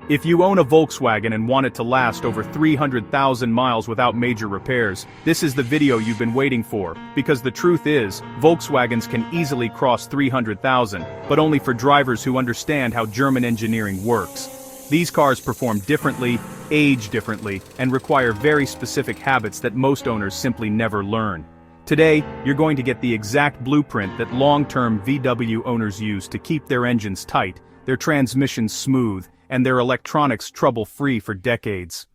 If you own a Volkswagen and want it to last over 300,000 miles without major repairs, this is the video you've been waiting for, because the truth is, Volkswagens can easily cross 300,000, but only for drivers who understand how German engineering works. These cars perform differently, age differently, and require very specific habits that most owners simply never learn. Today, you're going to get the exact blueprint that long-term VW owners use to keep their engines tight, their transmissions smooth, and their electronics trouble-free for decades.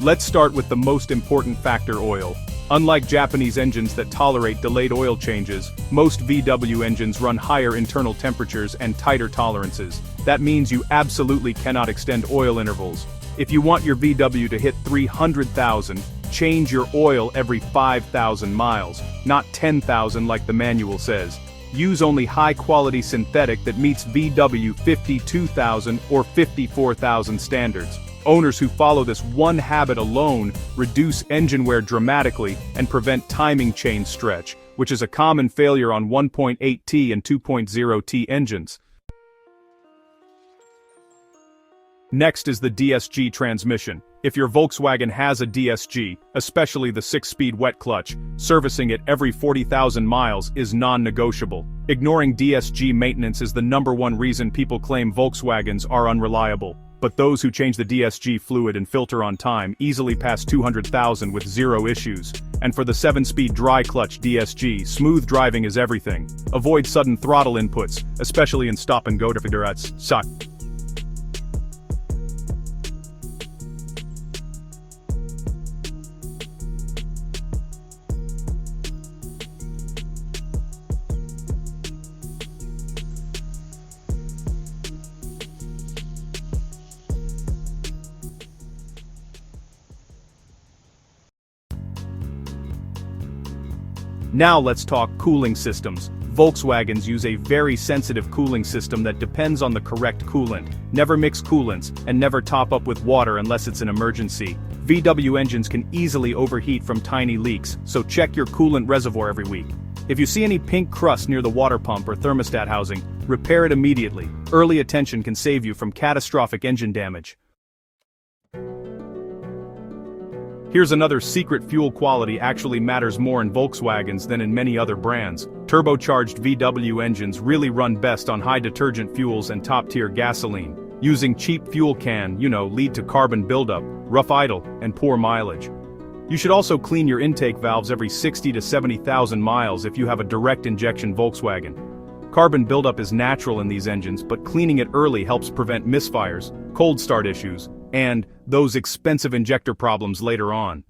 Let's start with the most important factor: oil. Unlike Japanese engines that tolerate delayed oil changes, most VW engines run higher internal temperatures and tighter tolerances. That means you absolutely cannot extend oil intervals. If you want your VW to hit 300,000, change your oil every 5,000 miles, not 10,000 like the manual says. Use only high-quality synthetic that meets VW 52,000 or 54,000 standards. Owners who follow this one habit alone reduce engine wear dramatically and prevent timing chain stretch, which is a common failure on 1.8T and 2.0T engines. Next is the DSG transmission. If your Volkswagen has a DSG, especially the 6-speed wet clutch, servicing it every 40,000 miles is non-negotiable. Ignoring DSG maintenance is the #1 reason people claim Volkswagens are unreliable. But those who change the DSG fluid and filter on time easily pass 200,000 with zero issues. And for the 7-speed dry clutch DSG, smooth driving is everything. Avoid sudden throttle inputs, especially in stop-and-go suck. Now let's talk cooling systems. Volkswagens use a very sensitive cooling system that depends on the correct coolant. Never mix coolants, and never top up with water unless it's an emergency. VW engines can easily overheat from tiny leaks, so check your coolant reservoir every week. If you see any pink crust near the water pump or thermostat housing, repair it immediately. Early attention can save you from catastrophic engine damage. Here's another secret: fuel quality actually matters more in Volkswagens than in many other brands. Turbocharged VW engines really run best on high detergent fuels and top-tier gasoline. Using cheap fuel can, lead to carbon buildup, rough idle, and poor mileage. You should also clean your intake valves every 60 to 70,000 miles if you have a direct injection Volkswagen. Carbon buildup is natural in these engines, but cleaning it early helps prevent misfires, cold start issues, and those expensive injector problems later on.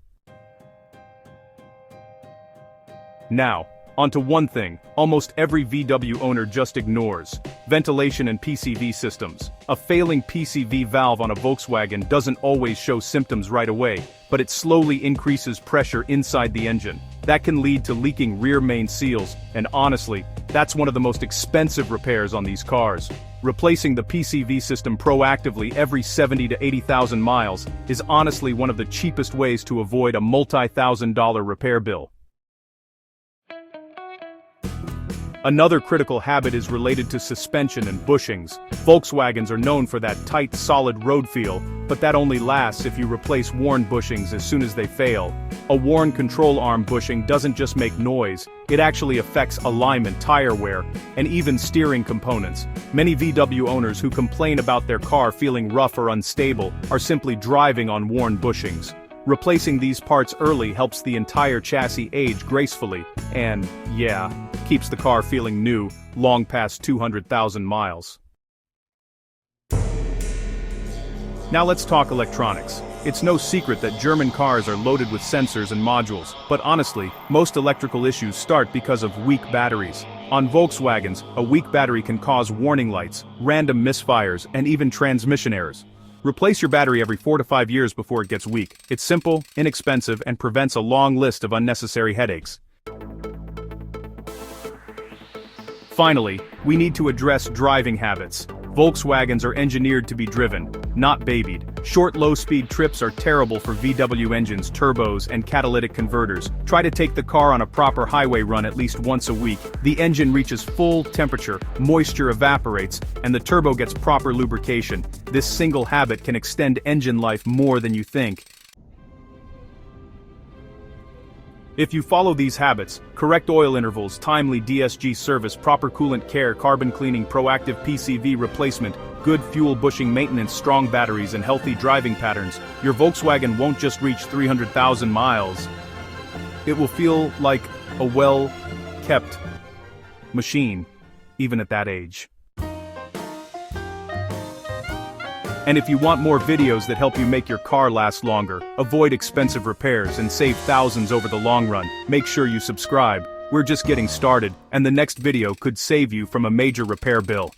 Now, onto one thing almost every VW owner just ignores: ventilation and PCV systems. A failing PCV valve on a Volkswagen doesn't always show symptoms right away, but it slowly increases pressure inside the engine. That can lead to leaking rear main seals, and honestly, that's one of the most expensive repairs on these cars. Replacing the PCV system proactively every 70 to 80,000 miles is honestly one of the cheapest ways to avoid a multi-thousand-dollar repair bill. Another critical habit is related to suspension and bushings. Volkswagens are known for that tight, solid road feel, but that only lasts if you replace worn bushings as soon as they fail. A worn control arm bushing doesn't just make noise, it actually affects alignment, tire wear, and even steering components. Many VW owners who complain about their car feeling rough or unstable are simply driving on worn bushings. Replacing these parts early helps the entire chassis age gracefully, and, keeps the car feeling new, long past 200,000 miles. Now let's talk electronics. It's no secret that German cars are loaded with sensors and modules, but honestly, most electrical issues start because of weak batteries. On Volkswagens, a weak battery can cause warning lights, random misfires, and even transmission errors. Replace your battery every 4 to 5 years before it gets weak. It's simple, inexpensive, and prevents a long list of unnecessary headaches. Finally, we need to address driving habits. Volkswagens are engineered to be driven, not babied. Short low-speed trips are terrible for VW engines, turbos, and catalytic converters. Try to take the car on a proper highway run at least once a week. The engine reaches full temperature, moisture evaporates, and the turbo gets proper lubrication. This single habit can extend engine life more than you think. If you follow these habits, correct oil intervals, timely DSG service, proper coolant care, carbon cleaning, proactive PCV replacement, good fuel bushing maintenance, strong batteries, and healthy driving patterns, your Volkswagen won't just reach 300,000 miles. It will feel like a well-kept machine, even at that age. And if you want more videos that help you make your car last longer, avoid expensive repairs, and save thousands over the long run, make sure you subscribe. We're just getting started, and the next video could save you from a major repair bill.